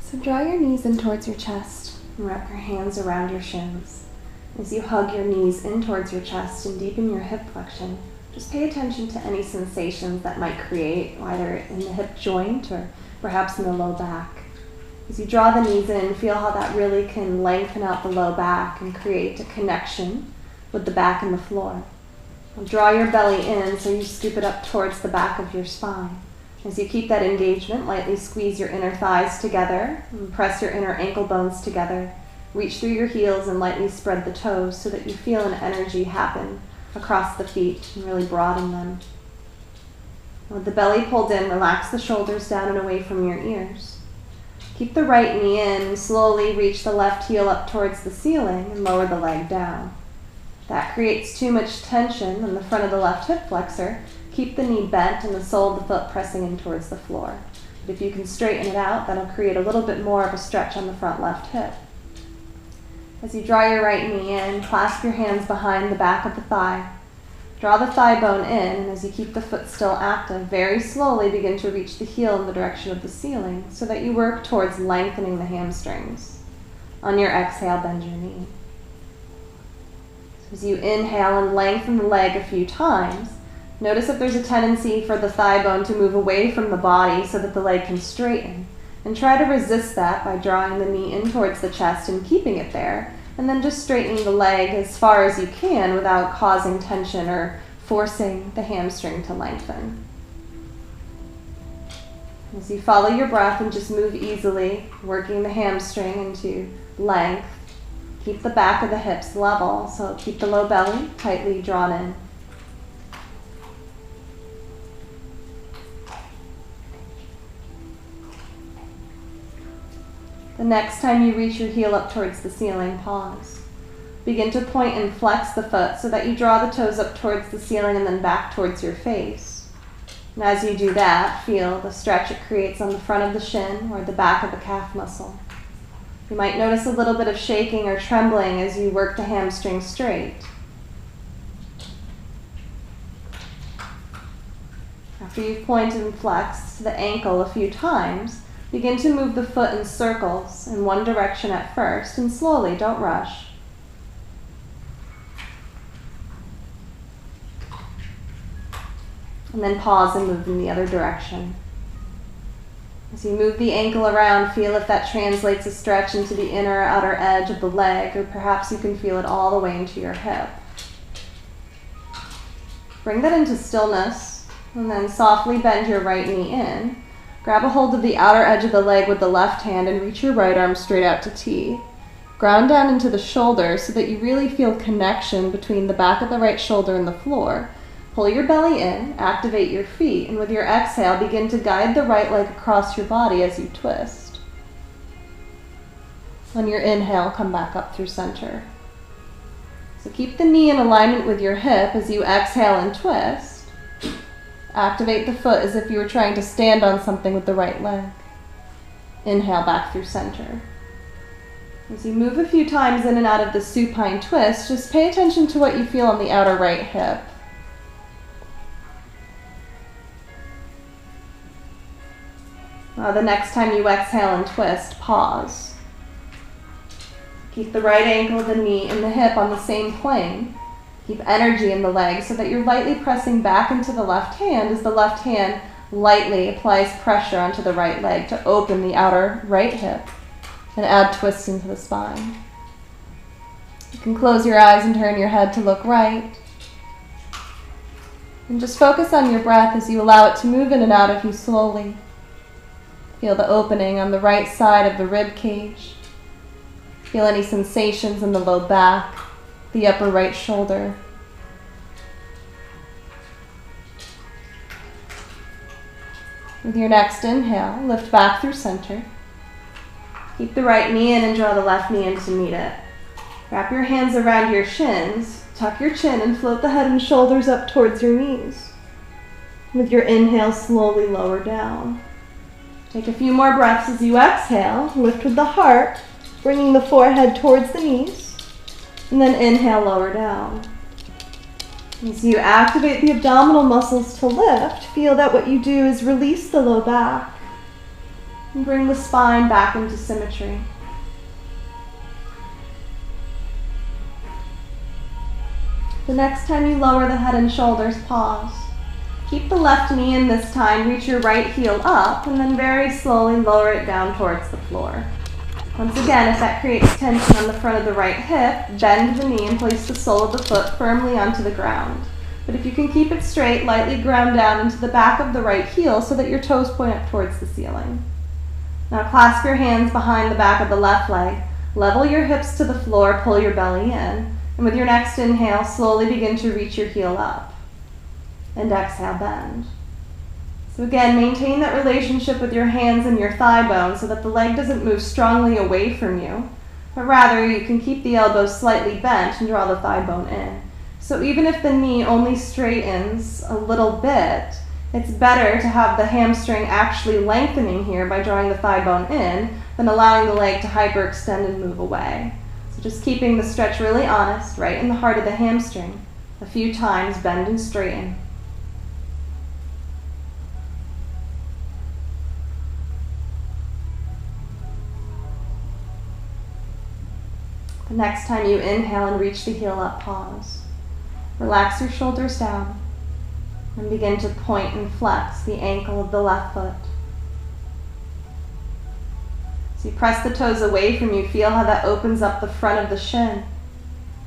So draw your knees in towards your chest and wrap your hands around your shins. As you hug your knees in towards your chest and deepen your hip flexion, just pay attention to any sensations that might create, either in the hip joint or perhaps in the low back. As you draw the knees in, feel how that really can lengthen out the low back and create a connection with the back and the floor. Now draw your belly in so you scoop it up towards the back of your spine. As you keep that engagement, lightly squeeze your inner thighs together and press your inner ankle bones together. Reach through your heels and lightly spread the toes so that you feel an energy happen across the feet and really broaden them. With the belly pulled in, relax the shoulders down and away from your ears. Keep the right knee in and slowly reach the left heel up towards the ceiling and lower the leg down. If that creates too much tension in the front of the left hip flexor, keep the knee bent and the sole of the foot pressing in towards the floor. But if you can straighten it out, that'll create a little bit more of a stretch on the front left hip. As you draw your right knee in, clasp your hands behind the back of the thigh. Draw the thigh bone in, and as you keep the foot still active, very slowly begin to reach the heel in the direction of the ceiling so that you work towards lengthening the hamstrings. On your exhale, bend your knee. So as you inhale and lengthen the leg a few times, notice if there's a tendency for the thigh bone to move away from the body so that the leg can straighten. And try to resist that by drawing the knee in towards the chest and keeping it there, and then just straightening the leg as far as you can without causing tension or forcing the hamstring to lengthen. As you follow your breath and just move easily, working the hamstring into length, keep the back of the hips level, so keep the low belly tightly drawn in. The next time you reach your heel up towards the ceiling, pause. Begin to point and flex the foot so that you draw the toes up towards the ceiling and then back towards your face. And as you do that, feel the stretch it creates on the front of the shin or the back of the calf muscle. You might notice a little bit of shaking or trembling as you work the hamstring straight. After you've pointed and flexed the ankle a few times, begin to move the foot in circles in one direction at first, and slowly, don't rush. And then pause and move in the other direction. As you move the ankle around, feel if that translates a stretch into the inner or outer edge of the leg, or perhaps you can feel it all the way into your hip. Bring that into stillness, and then softly bend your right knee in. Grab a hold of the outer edge of the leg with the left hand and reach your right arm straight out to T. Ground down into the shoulder so that you really feel connection between the back of the right shoulder and the floor. Pull your belly in, activate your feet, and with your exhale, begin to guide the right leg across your body as you twist. On your inhale, come back up through center. So keep the knee in alignment with your hip as you exhale and twist. Activate the foot as if you were trying to stand on something with the right leg. Inhale back through center. As you move a few times in and out of the supine twist, just pay attention to what you feel on the outer right hip. The next time you exhale and twist, pause. Keep the right ankle, the knee, and the hip on the same plane. Keep energy in the leg so that you're lightly pressing back into the left hand as the left hand lightly applies pressure onto the right leg to open the outer right hip and add twist into the spine. You can close your eyes and turn your head to look right. And just focus on your breath as you allow it to move in and out of you slowly. Feel the opening on the right side of the rib cage. Feel any sensations in the low back, the upper right shoulder. With your next inhale, lift back through center. Keep the right knee in and draw the left knee in to meet it. Wrap your hands around your shins, tuck your chin, and float the head and shoulders up towards your knees. With your inhale, slowly lower down. Take a few more breaths as you exhale. Lift with the heart, bringing the forehead towards the knees. And then inhale, lower down. As you activate the abdominal muscles to lift, feel that what you do is release the low back. And bring the spine back into symmetry. The next time you lower the head and shoulders, pause. Keep the left knee in this time, reach your right heel up, and then very slowly lower it down towards the floor. Once again, if that creates tension on the front of the right hip, bend the knee and place the sole of the foot firmly onto the ground. But if you can keep it straight, lightly ground down into the back of the right heel so that your toes point up towards the ceiling. Now clasp your hands behind the back of the left leg, level your hips to the floor, pull your belly in, and with your next inhale, slowly begin to reach your heel up. And exhale, bend. So again, maintain that relationship with your hands and your thigh bone so that the leg doesn't move strongly away from you, but rather you can keep the elbows slightly bent and draw the thigh bone in. So even if the knee only straightens a little bit, it's better to have the hamstring actually lengthening here by drawing the thigh bone in than allowing the leg to hyperextend and move away. So just keeping the stretch really honest, right in the heart of the hamstring. A few times, bend and straighten. The next time you inhale and reach the heel up, pause. Relax your shoulders down and begin to point and flex the ankle of the left foot. As you press the toes away from you, feel how that opens up the front of the shin.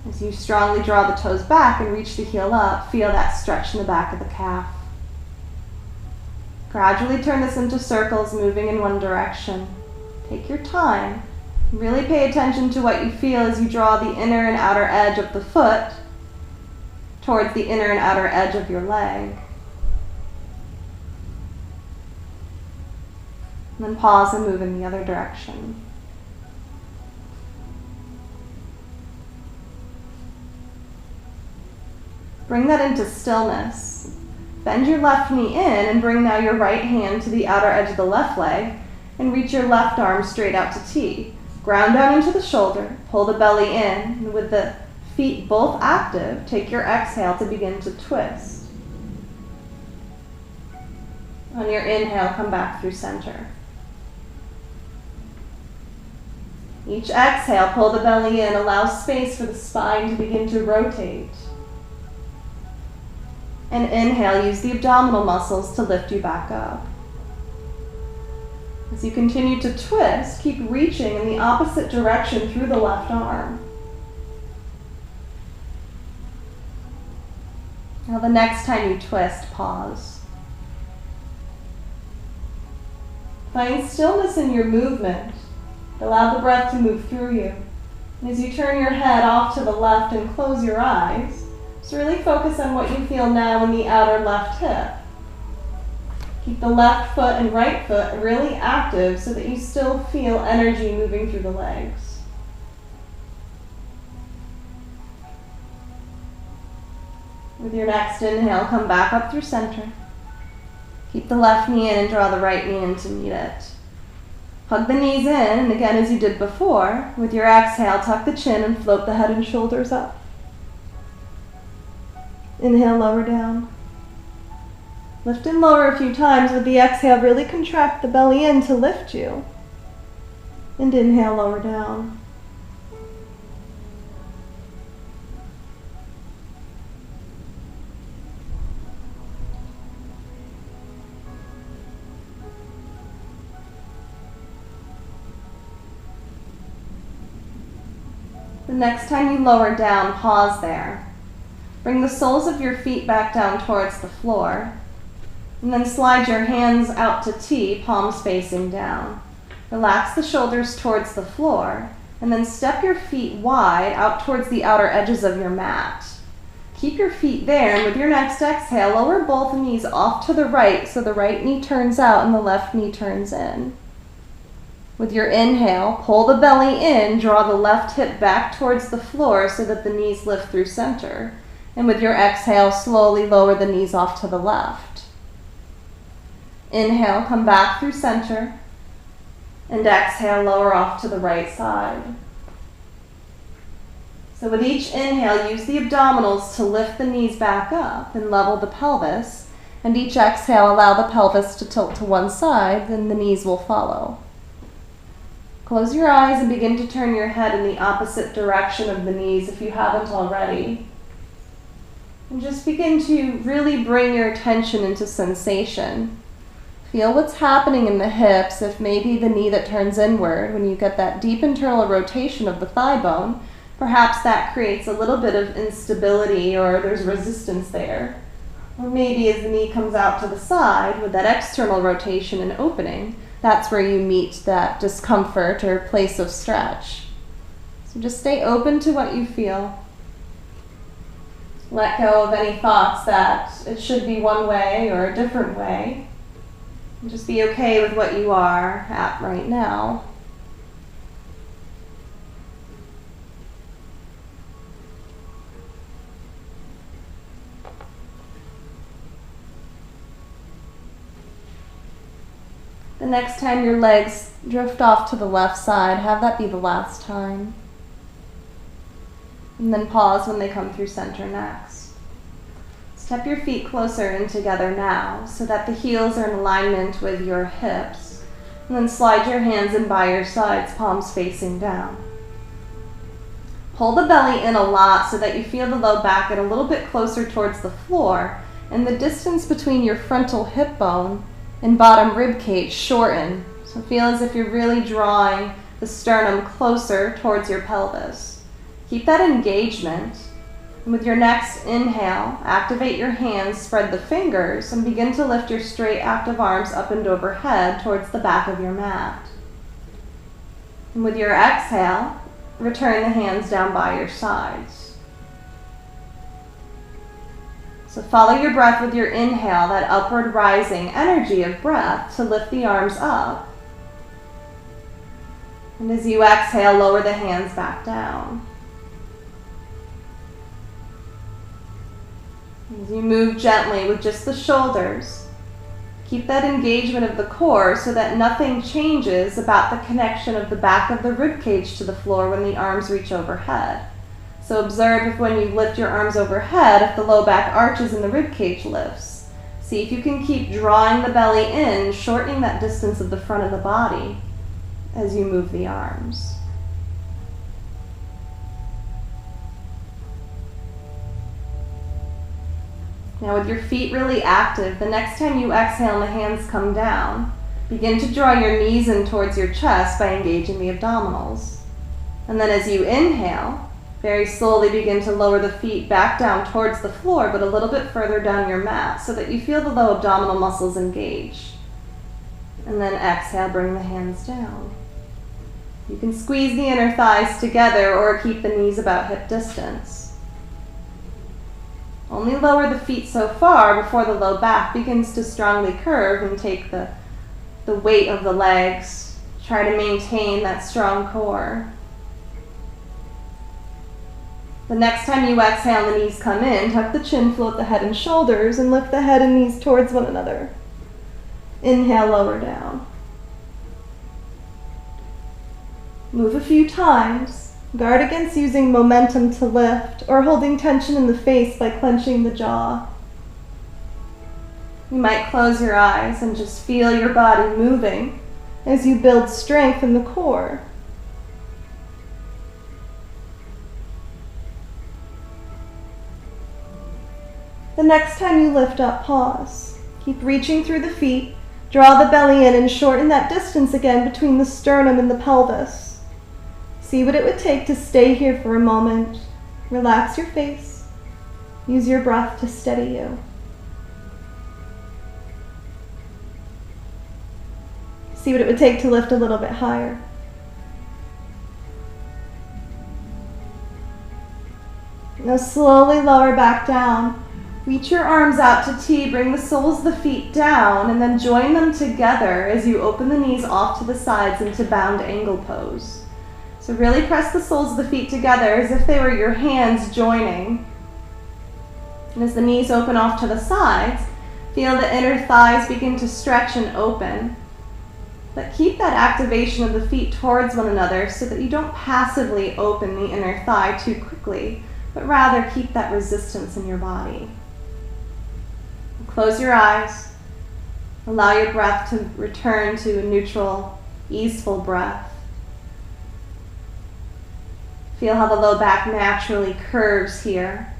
As you strongly draw the toes back and reach the heel up, feel that stretch in the back of the calf. Gradually turn this into circles moving in one direction. Take your time. Really pay attention to what you feel as you draw the inner and outer edge of the foot towards the inner and outer edge of your leg. And then pause and move in the other direction. Bring that into stillness. Bend your left knee in and bring now your right hand to the outer edge of the left leg and reach your left arm straight out to T. Ground down into the shoulder, pull the belly in, and with the feet both active, take your exhale to begin to twist. On your inhale, come back through center. Each exhale, pull the belly in, allow space for the spine to begin to rotate. And inhale, use the abdominal muscles to lift you back up. As you continue to twist, keep reaching in the opposite direction through the left arm. Now the next time you twist, pause. Find stillness in your movement. Allow the breath to move through you. And as you turn your head off to the left and close your eyes, just really focus on what you feel now in the outer left hip. Keep the left foot and right foot really active so that you still feel energy moving through the legs. With your next inhale, come back up through center. Keep the left knee in and draw the right knee in to meet it. Hug the knees in, and again as you did before, with your exhale, tuck the chin and float the head and shoulders up. Inhale, lower down. Lift and lower a few times. With the exhale, really contract the belly in to lift you. And inhale, lower down. The next time you lower down, pause there. Bring the soles of your feet back down towards the floor. And then slide your hands out to T, palms facing down. Relax the shoulders towards the floor, and then step your feet wide out towards the outer edges of your mat. Keep your feet there, and with your next exhale, lower both knees off to the right so the right knee turns out and the left knee turns in. With your inhale, pull the belly in, draw the left hip back towards the floor so that the knees lift through center. And with your exhale, slowly lower the knees off to the left. Inhale, come back through center, and exhale, lower off to the right side. So with each inhale, use the abdominals to lift the knees back up and level the pelvis, And each exhale, allow the pelvis to tilt to one side, then the knees will follow. Close your eyes and begin to turn your head in the opposite direction of the knees if you haven't already. And just begin to really bring your attention into sensation. Feel what's happening in the hips, if maybe the knee that turns inward, when you get that deep internal rotation of the thigh bone, perhaps that creates a little bit of instability or there's resistance there. Or maybe as the knee comes out to the side with that external rotation and opening, that's where you meet that discomfort or place of stretch. So just stay open to what you feel. Let go of any thoughts that it should be one way or a different way. And just be okay with what you are at right now. The next time your legs drift off to the left side, have that be the last time. And then pause when they come through center next. Step your feet closer in together now so that the heels are in alignment with your hips. And then slide your hands in by your sides, palms facing down. Pull the belly in a lot so that you feel the low back get a little bit closer towards the floor, and the distance between your frontal hip bone and bottom rib cage shorten. So feel as if you're really drawing the sternum closer towards your pelvis. Keep that engagement. And with your next inhale, activate your hands, spread the fingers, and begin to lift your straight active arms up and overhead towards the back of your mat. And with your exhale, return the hands down by your sides. So follow your breath with your inhale, that upward rising energy of breath to lift the arms up. And as you exhale, lower the hands back down. As you move gently with just the shoulders, keep that engagement of the core so that nothing changes about the connection of the back of the rib cage to the floor when the arms reach overhead. So observe if when you lift your arms overhead, if the low back arches and the rib cage lifts. See if you can keep drawing the belly in, shortening that distance of the front of the body as you move the arms. Now with your feet really active, the next time you exhale and the hands come down, begin to draw your knees in towards your chest by engaging the abdominals. And then as you inhale, very slowly begin to lower the feet back down towards the floor, but a little bit further down your mat so that you feel the low abdominal muscles engage. And then exhale, bring the hands down. You can squeeze the inner thighs together or keep the knees about hip distance. Only lower the feet so far before the low back begins to strongly curve and take the weight of the legs. Try to maintain that strong core. The next time you exhale, the knees come in, tuck the chin, float the head and shoulders, and lift the head and knees towards one another. Inhale, lower down. Move a few times. Guard against using momentum to lift or holding tension in the face by clenching the jaw. You might close your eyes and just feel your body moving as you build strength in the core. The next time you lift up, pause. Keep reaching through the feet, draw the belly in and shorten that distance again between the sternum and the pelvis. See what it would take to stay here for a moment. Relax your face. Use your breath to steady you. See what it would take to lift a little bit higher. Now slowly lower back down. Reach your arms out to T, bring the soles of the feet down, and then join them together as you open the knees off to the sides into bound angle pose. So really press the soles of the feet together as if they were your hands joining. And as the knees open off to the sides, feel the inner thighs begin to stretch and open. But keep that activation of the feet towards one another so that you don't passively open the inner thigh too quickly, but rather keep that resistance in your body. Close your eyes. Allow your breath to return to a neutral, easeful breath. Feel how the low back naturally curves here.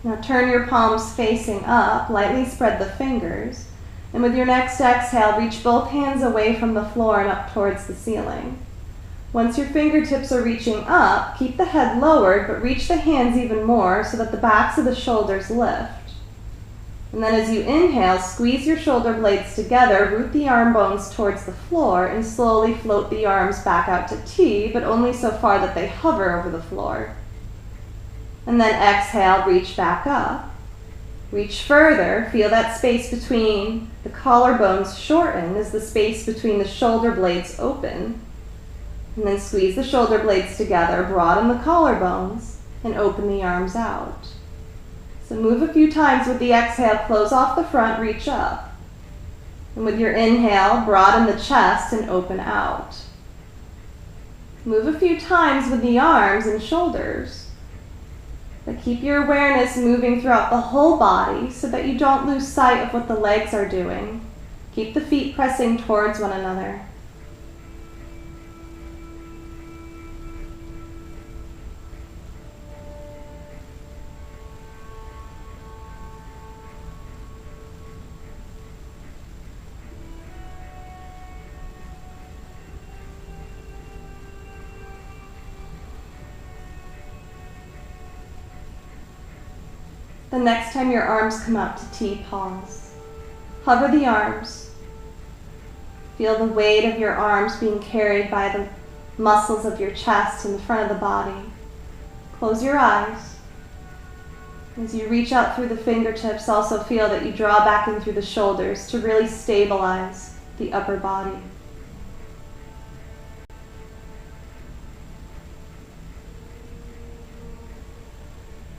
Now turn your palms facing up, lightly spread the fingers, and with your next exhale, reach both hands away from the floor and up towards the ceiling. Once your fingertips are reaching up, keep the head lowered, but reach the hands even more so that the backs of the shoulders lift. And then as you inhale, squeeze your shoulder blades together, root the arm bones towards the floor, and slowly float the arms back out to T, but only so far that they hover over the floor. And then exhale, reach back up. Reach further, feel that space between the collarbones shorten as the space between the shoulder blades open. And then squeeze the shoulder blades together, broaden the collarbones, and open the arms out. So move a few times with the exhale, close off the front, reach up. And with your inhale, broaden the chest and open out. Move a few times with the arms and shoulders. But keep your awareness moving throughout the whole body so that you don't lose sight of what the legs are doing. Keep the feet pressing towards one another. The next time your arms come out to T, pause. Hover the arms. Feel the weight of your arms being carried by the muscles of your chest and the front of the body. Close your eyes. As you reach out through the fingertips, also feel that you draw back in through the shoulders to really stabilize the upper body.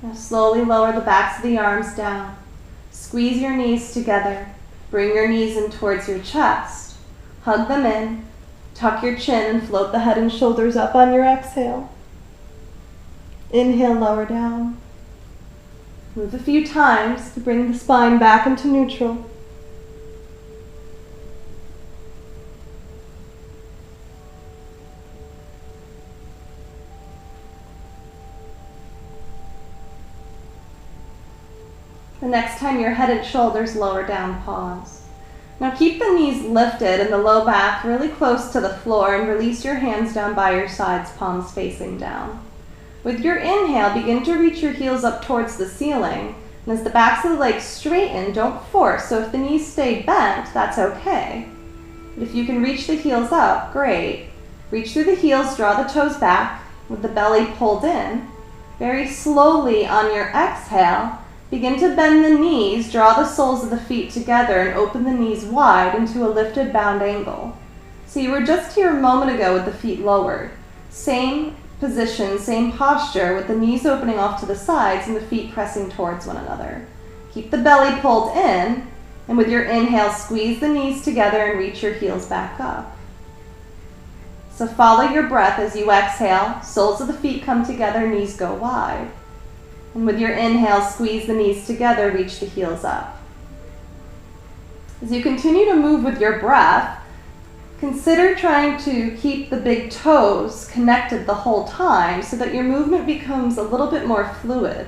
Now slowly lower the backs of the arms down. Squeeze your knees together. Bring your knees in towards your chest. Hug them in. Tuck your chin and float the head and shoulders up on your exhale. Inhale, lower down. Move a few times to bring the spine back into neutral. The next time your head and shoulders lower down, pause. Now keep the knees lifted and the low back really close to the floor and release your hands down by your sides, palms facing down. With your inhale, begin to reach your heels up towards the ceiling. And as the backs of the legs straighten, don't force. So if the knees stay bent, that's okay. But if you can reach the heels up, great. Reach through the heels, draw the toes back with the belly pulled in. Very slowly on your exhale, begin to bend the knees, draw the soles of the feet together and open the knees wide into a lifted bound angle. So you were just here a moment ago with the feet lowered. Same position, same posture with the knees opening off to the sides and the feet pressing towards one another. Keep the belly pulled in, and with your inhale, squeeze the knees together and reach your heels back up. So follow your breath as you exhale, soles of the feet come together, knees go wide. And with your inhale, squeeze the knees together, reach the heels up. As you continue to move with your breath, consider trying to keep the big toes connected the whole time so that your movement becomes a little bit more fluid.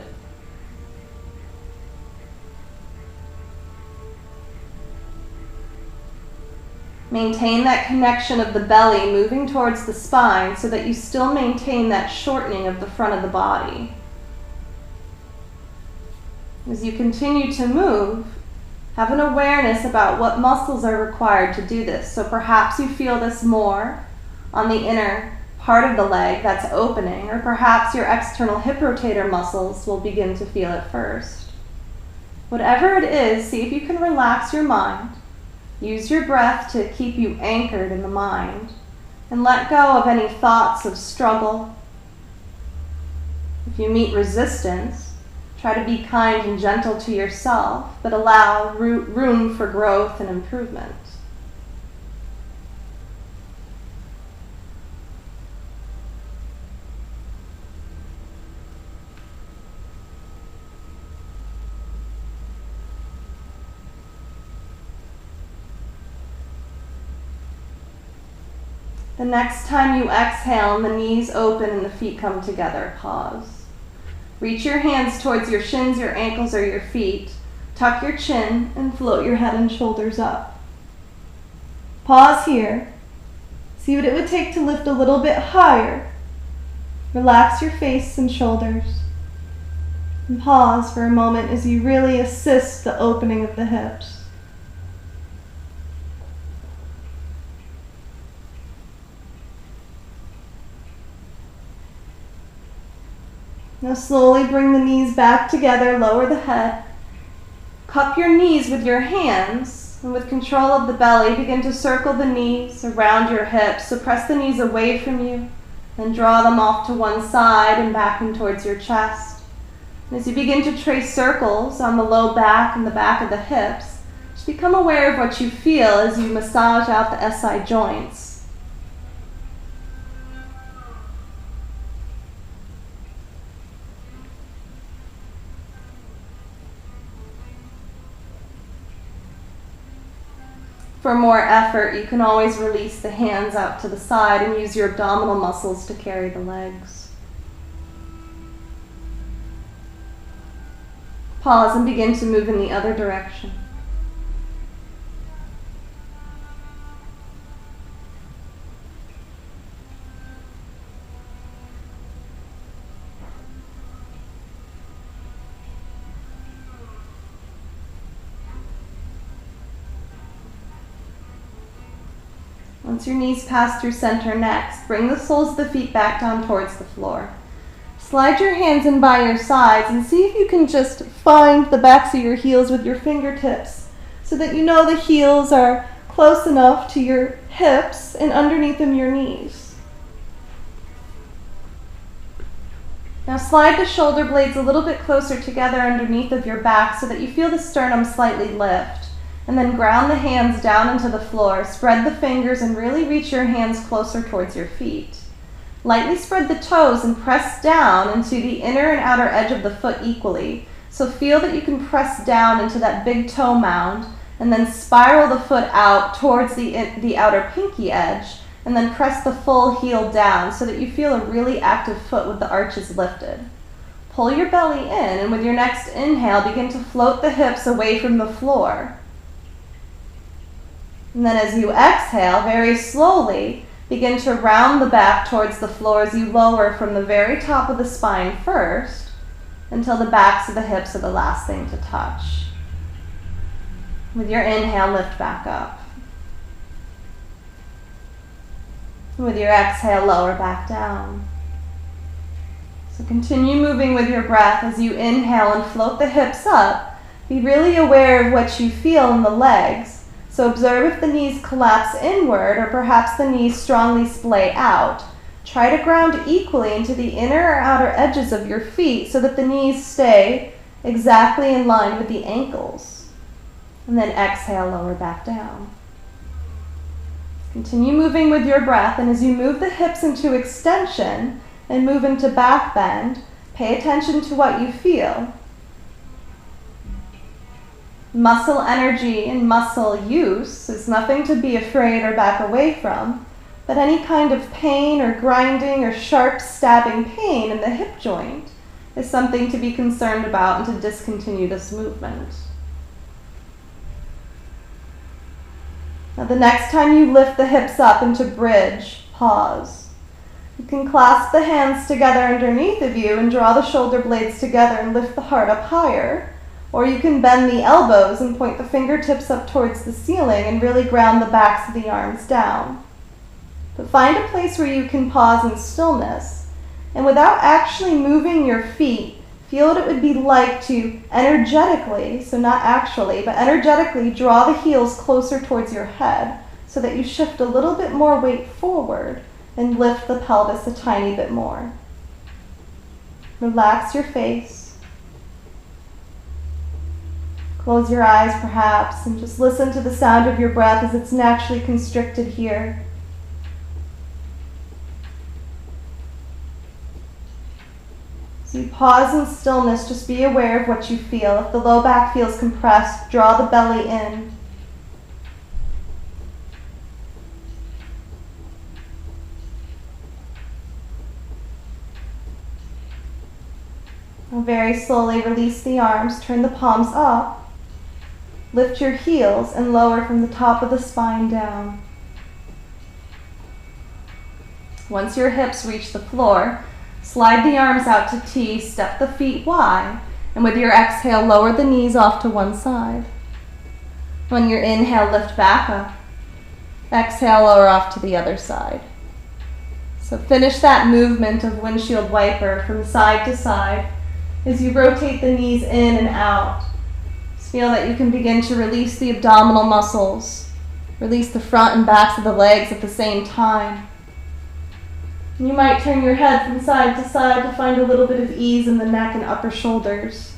Maintain that connection of the belly moving towards the spine so that you still maintain that shortening of the front of the body. As you continue to move, have an awareness about what muscles are required to do this. So perhaps you feel this more on the inner part of the leg that's opening, or perhaps your external hip rotator muscles will begin to feel it first. Whatever it is, see if you can relax your mind. Use your breath to keep you anchored in the mind, and let go of any thoughts of struggle. If you meet resistance, try to be kind and gentle to yourself, but allow room for growth and improvement. The next time you exhale and the knees open and the feet come together, pause. Reach your hands towards your shins, your ankles, or your feet. Tuck your chin and float your head and shoulders up. Pause here. See what it would take to lift a little bit higher. Relax your face and shoulders. And pause for a moment as you really assist the opening of the hips. Now slowly bring the knees back together, lower the head. Cup your knees with your hands, and with control of the belly, begin to circle the knees around your hips. So press the knees away from you, and draw them off to one side and back and towards your chest. And as you begin to trace circles on the low back and the back of the hips, just become aware of what you feel as you massage out the SI joints. For more effort, you can always release the hands out to the side and use your abdominal muscles to carry the legs. Pause and begin to move in the other direction. Once your knees pass through center next, bring the soles of the feet back down towards the floor. Slide your hands in by your sides and see if you can just find the backs of your heels with your fingertips so that you know the heels are close enough to your hips and underneath them your knees. Now slide the shoulder blades a little bit closer together underneath of your back so that you feel the sternum slightly lift. And then ground the hands down into the floor. Spread the fingers and really reach your hands closer towards your feet. Lightly spread the toes and press down into the inner and outer edge of the foot equally. So feel that you can press down into that big toe mound and then spiral the foot out towards the outer pinky edge and then press the full heel down so that you feel a really active foot with the arches lifted. Pull your belly in and with your next inhale, begin to float the hips away from the floor. And then as you exhale, very slowly, begin to round the back towards the floor as you lower from the very top of the spine first until the backs of the hips are the last thing to touch. With your inhale, lift back up. With your exhale, lower back down. So continue moving with your breath as you inhale and float the hips up. Be really aware of what you feel in the legs. So observe if the knees collapse inward or perhaps the knees strongly splay out. Try to ground equally into the inner or outer edges of your feet so that the knees stay exactly in line with the ankles. And then exhale, lower back down. Continue moving with your breath, and as you move the hips into extension and move into back bend, pay attention to what you feel. Muscle energy and muscle use is nothing to be afraid or back away from, but any kind of pain or grinding or sharp stabbing pain in the hip joint is something to be concerned about and to discontinue this movement. Now the next time you lift the hips up into bridge, pause. You can clasp the hands together underneath of you and draw the shoulder blades together and lift the heart up higher. Or you can bend the elbows and point the fingertips up towards the ceiling and really ground the backs of the arms down. But find a place where you can pause in stillness, and without actually moving your feet, feel what it would be like to energetically, so not actually, but energetically draw the heels closer towards your head so that you shift a little bit more weight forward and lift the pelvis a tiny bit more. Relax your face. Close your eyes perhaps and just listen to the sound of your breath as it's naturally constricted here. So you pause in stillness, just be aware of what you feel. If the low back feels compressed, draw the belly in. Very slowly release the arms, turn the palms up, lift your heels and lower from the top of the spine down. Once your hips reach the floor, slide the arms out to T, step the feet wide, and with your exhale, lower the knees off to one side. On your inhale, lift back up. Exhale, lower off to the other side. So finish that movement of windshield wiper from side to side as you rotate the knees in and out. Just feel that you can begin to release the abdominal muscles, release the front and backs of the legs at the same time. You might turn your head from side to side to find a little bit of ease in the neck and upper shoulders.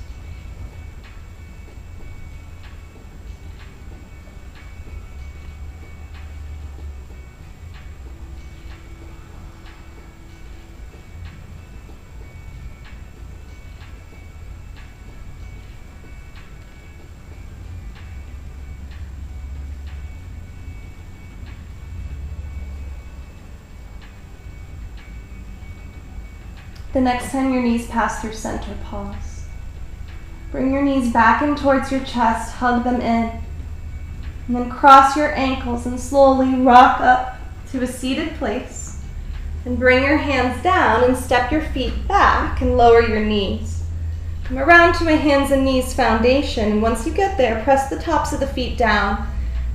The next time your knees pass through center, pause. Bring your knees back in towards your chest, hug them in, and then cross your ankles and slowly rock up to a seated place. And bring your hands down and step your feet back and lower your knees. Come around to a hands and knees foundation, and once you get there, press the tops of the feet down.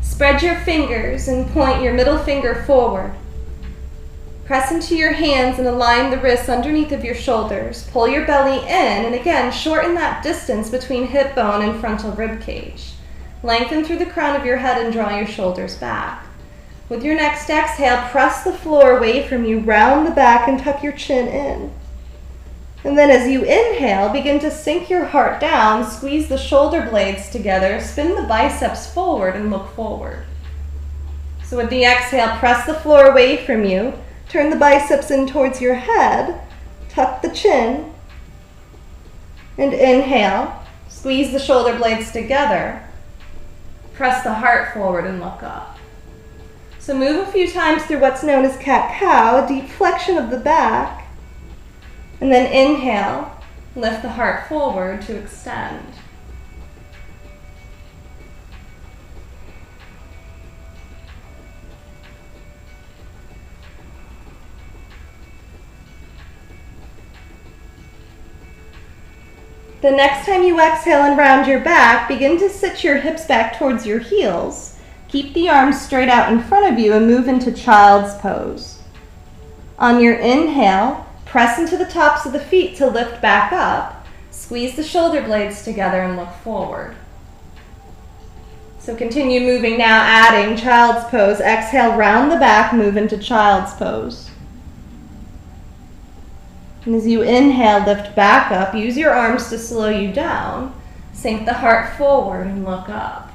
Spread your fingers and point your middle finger forward. Press into your hands and align the wrists underneath of your shoulders. Pull your belly in, and again, shorten that distance between hip bone and frontal rib cage. Lengthen through the crown of your head and draw your shoulders back. With your next exhale, press the floor away from you, round the back and tuck your chin in. And then as you inhale, begin to sink your heart down, squeeze the shoulder blades together, spin the biceps forward and look forward. So with the exhale, press the floor away from you, turn the biceps in towards your head, tuck the chin, and inhale, squeeze the shoulder blades together, press the heart forward and look up. So move a few times through what's known as cat-cow, a deep flexion of the back, and then inhale, lift the heart forward to extend. The next time you exhale and round your back, begin to sit your hips back towards your heels. Keep the arms straight out in front of you and move into child's pose. On your inhale, press into the tops of the feet to lift back up. Squeeze the shoulder blades together and look forward. So continue moving now, adding child's pose. Exhale, round the back, move into child's pose. And as you inhale, lift back up, use your arms to slow you down, sink the heart forward and look up.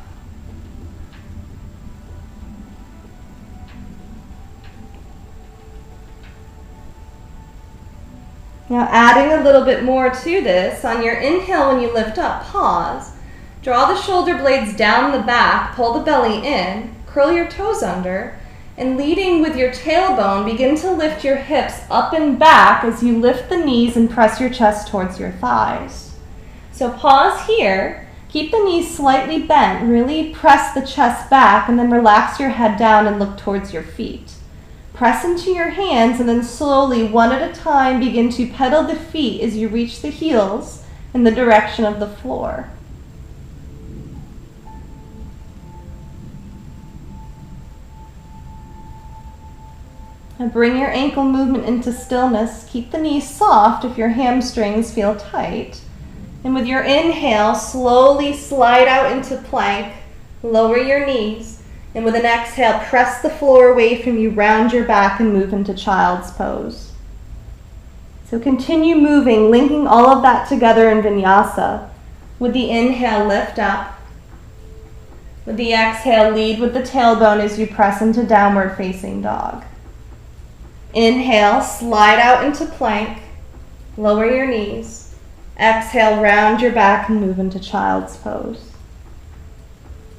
Now adding a little bit more to this, on your inhale when you lift up, pause, draw the shoulder blades down the back, pull the belly in, curl your toes under, and leading with your tailbone, begin to lift your hips up and back as you lift the knees and press your chest towards your thighs. So pause here, keep the knees slightly bent, really press the chest back, and then relax your head down and look towards your feet. Press into your hands and then slowly, one at a time, begin to pedal the feet as you reach the heels in the direction of the floor. And bring your ankle movement into stillness. Keep the knees soft if your hamstrings feel tight. And with your inhale, slowly slide out into plank. Lower your knees. And with an exhale, press the floor away from you, round your back and move into child's pose. So continue moving, linking all of that together in vinyasa. With the inhale, lift up. With the exhale, lead with the tailbone as you press into downward facing dog. Inhale, slide out into plank, lower your knees. Exhale, round your back and move into child's pose.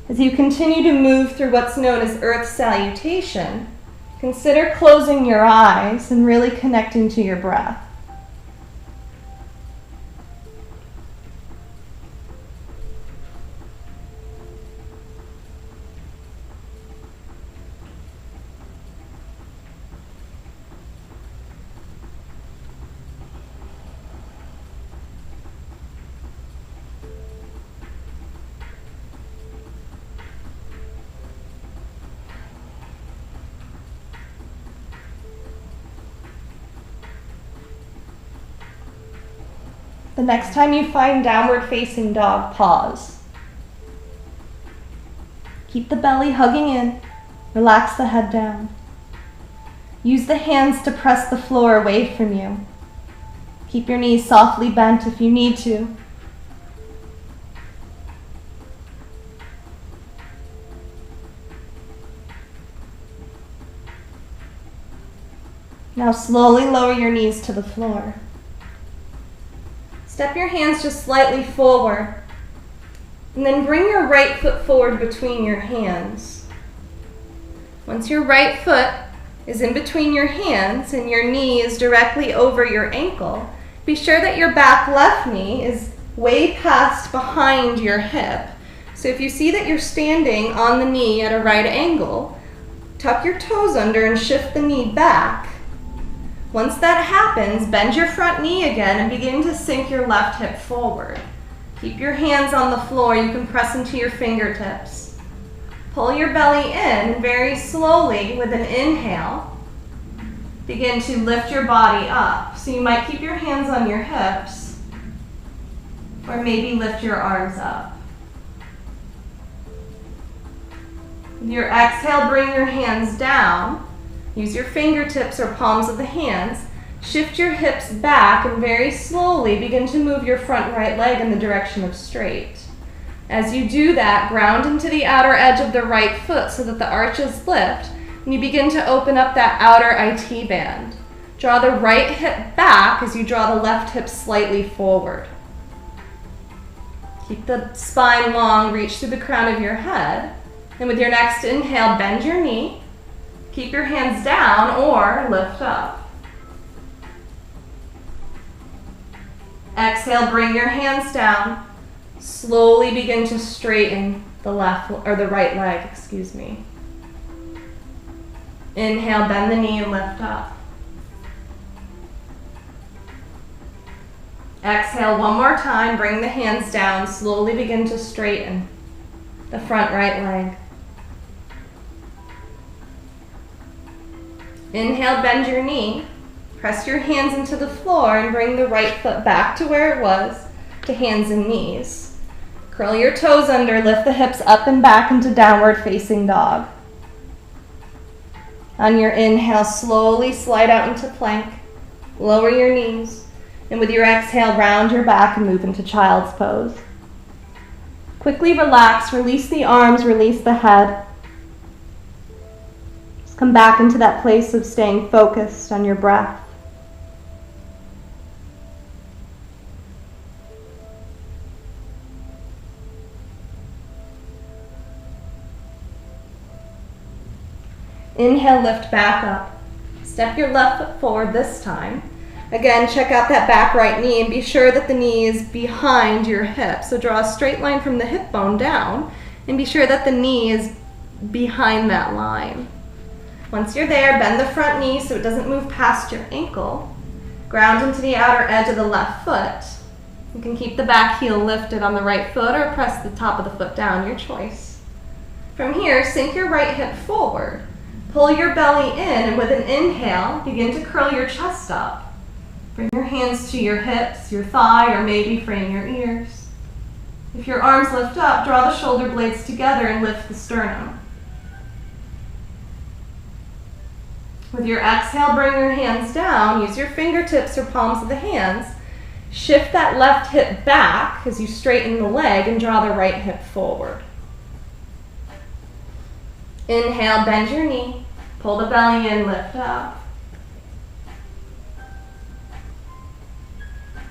As you continue to move through what's known as earth salutation, consider closing your eyes and really connecting to your breath. The next time you find downward facing dog, pause. Keep the belly hugging in. Relax the head down. Use the hands to press the floor away from you. Keep your knees softly bent if you need to. Now slowly lower your knees to the floor. Step your hands just slightly forward, and then bring your right foot forward between your hands. Once your right foot is in between your hands and your knee is directly over your ankle, be sure that your back left knee is way past behind your hip. So if you see that you're standing on the knee at a right angle, tuck your toes under and shift the knee back. Once that happens, bend your front knee again and begin to sink your left hip forward. Keep your hands on the floor. You can press into your fingertips. Pull your belly in very slowly with an inhale. Begin to lift your body up. So you might keep your hands on your hips or maybe lift your arms up. With your exhale, bring your hands down. Use your fingertips or palms of the hands. Shift your hips back and very slowly begin to move your front right leg in the direction of straight. As you do that, ground into the outer edge of the right foot so that the arches lift, and you begin to open up that outer IT band. Draw the right hip back as you draw the left hip slightly forward. Keep the spine long, reach through the crown of your head, and with your next inhale, bend your knee. Keep your hands down or lift up. Exhale, bring your hands down. Slowly begin to straighten the right leg, Inhale, bend the knee and lift up. Exhale one more time, bring the hands down, slowly begin to straighten the front right leg. Inhale, bend your knee, press your hands into the floor and bring the right foot back to where it was, to hands and knees. Curl your toes under, lift the hips up and back into downward facing dog. On your inhale, slowly slide out into plank, lower your knees, and with your exhale, round your back and move into child's pose. Quickly relax, release the arms, release the head. Come back into that place of staying focused on your breath. Inhale, lift back up. Step your left foot forward this time. Again, check out that back right knee and be sure that the knee is behind your hip. So draw a straight line from the hip bone down and be sure that the knee is behind that line. Once you're there, bend the front knee so it doesn't move past your ankle. Ground into the outer edge of the left foot. You can keep the back heel lifted on the right foot or press the top of the foot down, your choice. From here, sink your right hip forward. Pull your belly in and with an inhale, begin to curl your chest up. Bring your hands to your hips, your thigh, or maybe frame your ears. If your arms lift up, draw the shoulder blades together and lift the sternum. With your exhale, bring your hands down. Use your fingertips or palms of the hands. Shift that left hip back as you straighten the leg and draw the right hip forward. Inhale, bend your knee. Pull the belly in, lift up.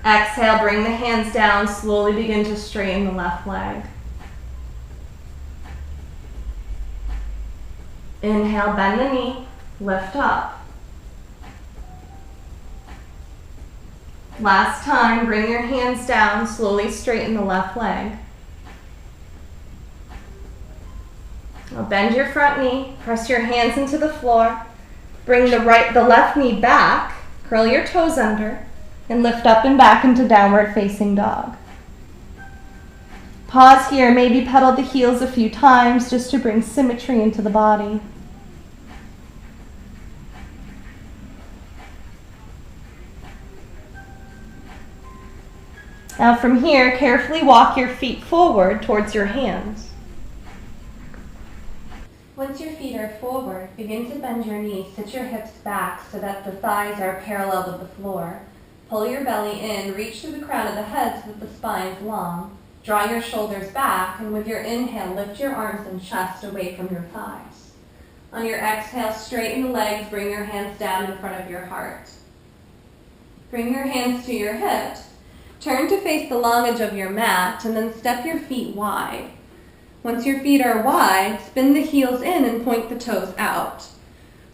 Exhale, bring the hands down. Slowly begin to straighten the left leg. Inhale, bend the knee. Lift up. Last time, bring your hands down, slowly straighten the left leg. Now bend your front knee, press your hands into the floor, bring the left knee back, curl your toes under, and lift up and back into downward facing dog. Pause here, maybe pedal the heels a few times just to bring symmetry into the body. Now from here, carefully walk your feet forward towards your hands. Once your feet are forward, begin to bend your knees, sit your hips back so that the thighs are parallel with the floor. Pull your belly in, reach through the crown of the head so that the spine is long. Draw your shoulders back, and with your inhale, lift your arms and chest away from your thighs. On your exhale, straighten the legs, bring your hands down in front of your heart. Bring your hands to your hips. Turn to face the long edge of your mat, and then step your feet wide. Once your feet are wide, spin the heels in and point the toes out.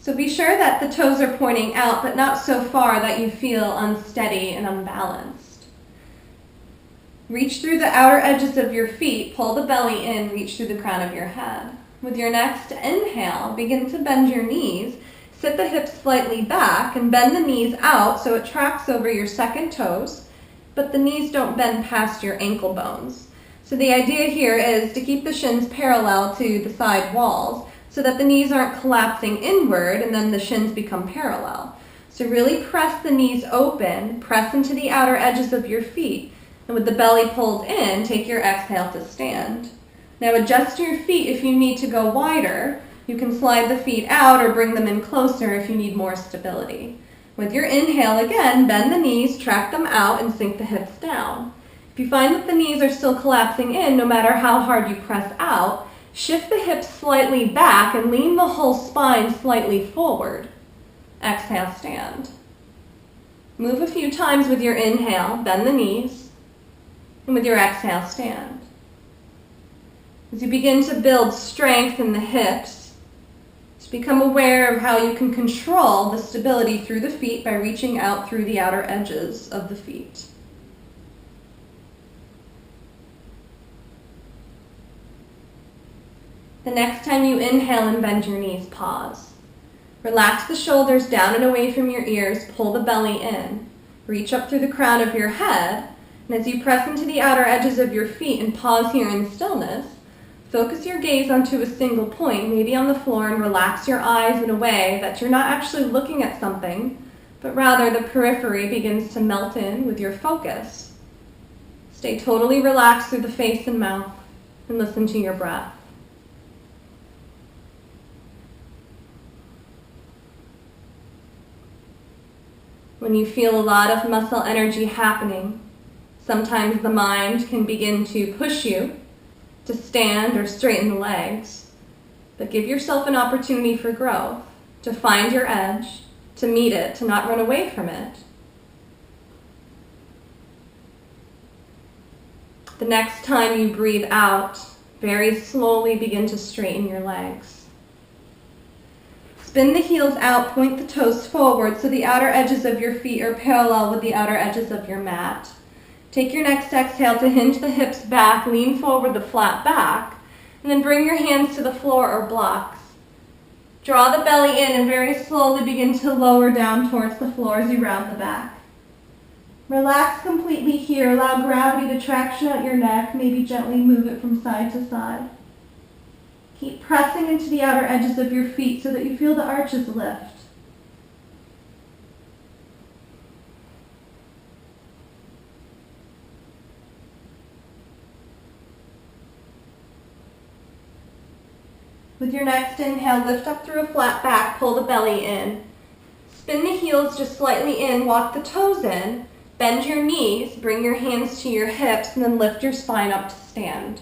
So be sure that the toes are pointing out, but not so far that you feel unsteady and unbalanced. Reach through the outer edges of your feet, pull the belly in, reach through the crown of your head. With your next inhale, begin to bend your knees, sit the hips slightly back, and bend the knees out so it tracks over your second toes, but the knees don't bend past your ankle bones. So the idea here is to keep the shins parallel to the side walls so that the knees aren't collapsing inward and then the shins become parallel. So really press the knees open, press into the outer edges of your feet, and with the belly pulled in, take your exhale to stand. Now adjust your feet if you need to go wider. You can slide the feet out or bring them in closer if you need more stability. With your inhale again, bend the knees, track them out, and sink the hips down. If you find that the knees are still collapsing in, no matter how hard you press out, shift the hips slightly back and lean the whole spine slightly forward. Exhale, stand. Move a few times with your inhale, bend the knees, and with your exhale, stand. As you begin to build strength in the hips, just become aware of how you can control the stability through the feet by reaching out through the outer edges of the feet. The next time you inhale and bend your knees, pause. Relax the shoulders down and away from your ears, pull the belly in. Reach up through the crown of your head, and as you press into the outer edges of your feet and pause here in stillness, focus your gaze onto a single point, maybe on the floor, and relax your eyes in a way that you're not actually looking at something, but rather the periphery begins to melt in with your focus. Stay totally relaxed through the face and mouth, and listen to your breath. When you feel a lot of muscle energy happening, sometimes the mind can begin to push you to stand or straighten the legs, but give yourself an opportunity for growth, to find your edge, to meet it, to not run away from it. The next time you breathe out, very slowly begin to straighten your legs. Spin the heels out, point the toes forward so the outer edges of your feet are parallel with the outer edges of your mat. Take your next exhale to hinge the hips back, lean forward the flat back, and then bring your hands to the floor or blocks. Draw the belly in and very slowly begin to lower down towards the floor as you round the back. Relax completely here. Allow gravity to traction out your neck, maybe gently move it from side to side. Keep pressing into the outer edges of your feet so that you feel the arches lift. With your next inhale, lift up through a flat back, pull the belly in. Spin the heels just slightly in, walk the toes in, bend your knees, bring your hands to your hips, and then lift your spine up to stand.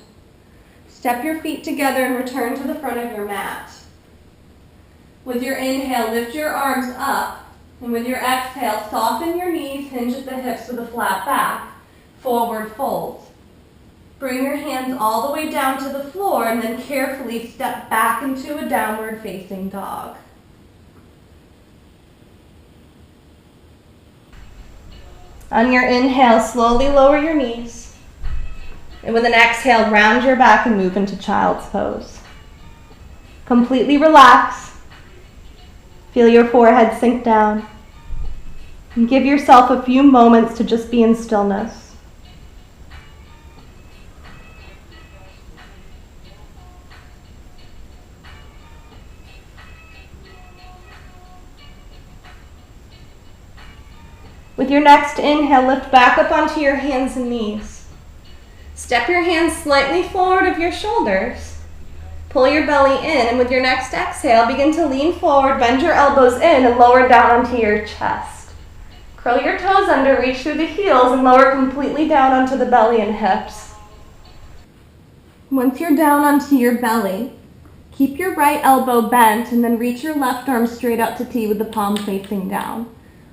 Step your feet together and return to the front of your mat. With your inhale, lift your arms up, and with your exhale, soften your knees, hinge at the hips with a flat back, forward fold. Bring your hands all the way down to the floor and then carefully step back into a downward facing dog. On your inhale, slowly lower your knees. And with an exhale, round your back and move into child's pose. Completely relax. Feel your forehead sink down. And give yourself a few moments to just be in stillness. With your next inhale, lift back up onto your hands and knees. Step your hands slightly forward of your shoulders. Pull your belly in, and with your next exhale, begin to lean forward, bend your elbows in, and lower down onto your chest. Curl your toes under, reach through the heels, and lower completely down onto the belly and hips. Once you're down onto your belly, keep your right elbow bent, and then reach your left arm straight up to T with the palm facing down.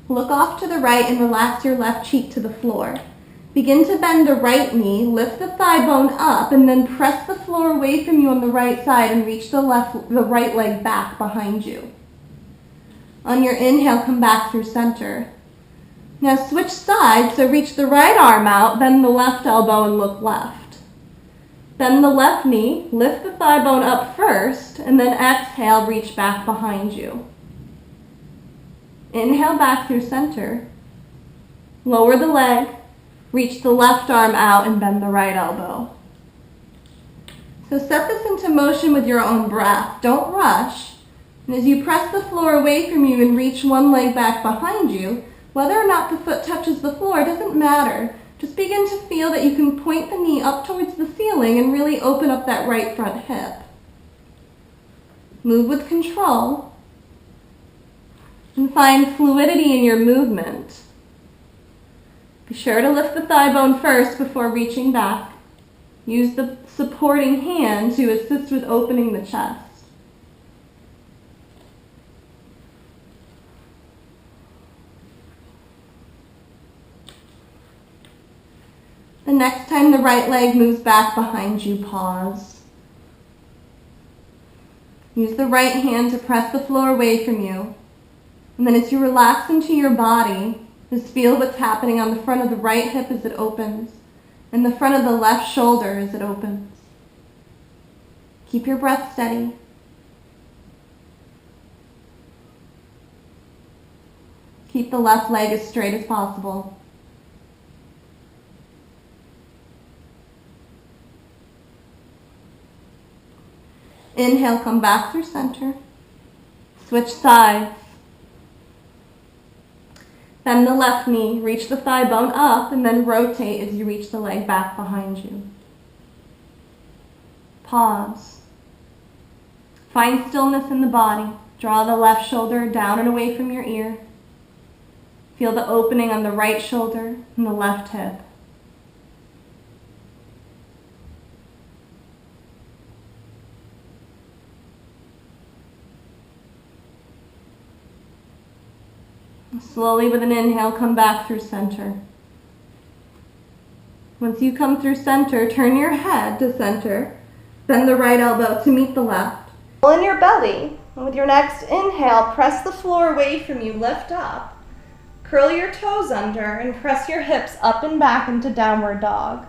Look off to the right and relax your left cheek to the floor. Begin to bend the right knee, lift the thigh bone up, and then press the floor away from you on the right side and reach the right leg back behind you. On your inhale, come back through center. Now switch sides, so reach the right arm out, bend the left elbow and look left. Bend the left knee, lift the thigh bone up first, and then exhale, reach back behind you. Inhale back through center. Lower the leg, reach the left arm out and bend the right elbow. So set this into motion with your own breath. Don't rush. And as you press the floor away from you and reach one leg back behind you, whether or not the foot touches the floor doesn't matter. Just begin to feel that you can point the knee up towards the ceiling and really open up that right front hip. Move with control and find fluidity in your movement. Be sure to lift the thigh bone first before reaching back. Use the supporting hand to assist with opening the chest. The next time the right leg moves back behind you, pause. Use the right hand to press the floor away from you. And then as you relax into your body, just feel what's happening on the front of the right hip as it opens, and the front of the left shoulder as it opens. Keep your breath steady. Keep the left leg as straight as possible. Inhale, come back through center. Switch sides. Bend the left knee, reach the thigh bone up, and then rotate as you reach the leg back behind you. Pause. Find stillness in the body. Draw the left shoulder down and away from your ear. Feel the opening on the right shoulder and the left hip. Slowly with an inhale, come back through center. Once you come through center, turn your head to center. Bend the right elbow to meet the left. Pull in your belly. And with your next inhale, press the floor away from you, lift up. Curl your toes under and press your hips up and back into downward dog.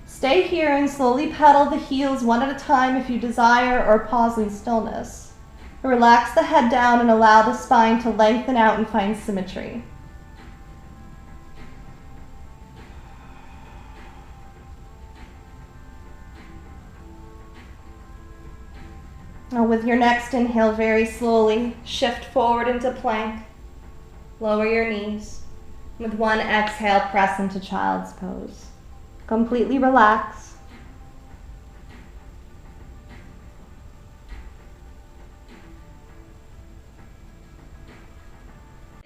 Stay here and slowly pedal the heels one at a time if you desire, or pause in stillness. Relax the head down and allow the spine to lengthen out and find symmetry. Now with your next inhale, very slowly shift forward into plank. Lower your knees. With one exhale, press into child's pose. Completely relax.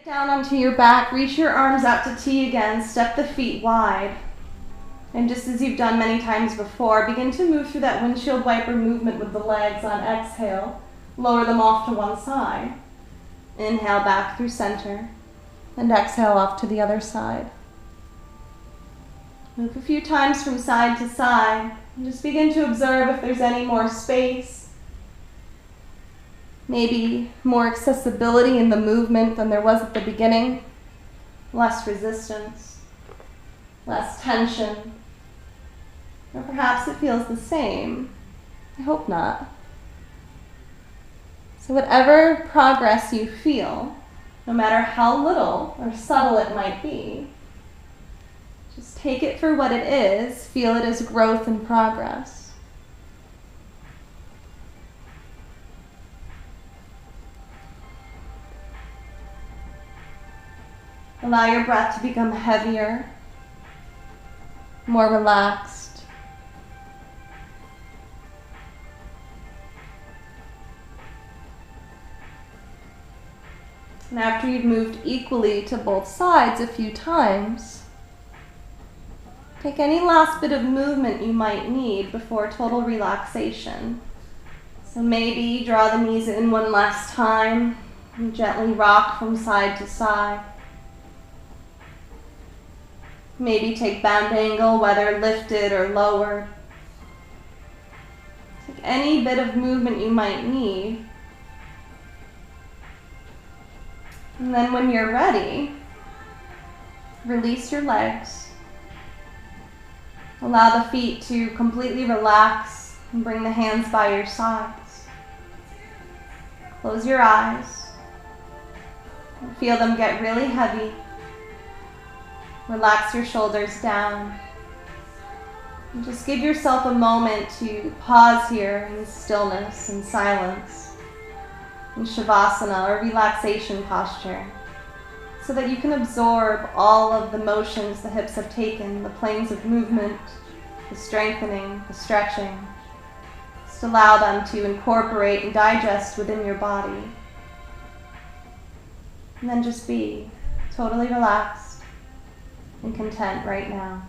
Down onto your back, reach your arms out to T again, step the feet wide. And just as you've done many times before, begin to move through that windshield wiper movement with the legs on exhale. Lower them off to one side. Inhale back through center, and exhale off to the other side. Move a few times from side to side, and just begin to observe if there's any more space. Maybe more accessibility in the movement than there was at the beginning. Less resistance, less tension. Or perhaps it feels the same. I hope not. So whatever progress you feel, no matter how little or subtle it might be, just take it for what it is, feel it as growth and progress. Allow your breath to become heavier, more relaxed. And after you've moved equally to both sides a few times, take any last bit of movement you might need before total relaxation. So maybe draw the knees in one last time and gently rock from side to side. Maybe take band angle, whether lifted or lowered. Take any bit of movement you might need. And then when you're ready, release your legs. Allow the feet to completely relax and bring the hands by your sides. Close your eyes and feel them get really heavy. Relax your shoulders down. And just give yourself a moment to pause here in stillness and silence, in Shavasana or relaxation posture, so that you can absorb all of the motions the hips have taken, the planes of movement, the strengthening, the stretching. Just allow them to incorporate and digest within your body. And then just be totally relaxed and content right now.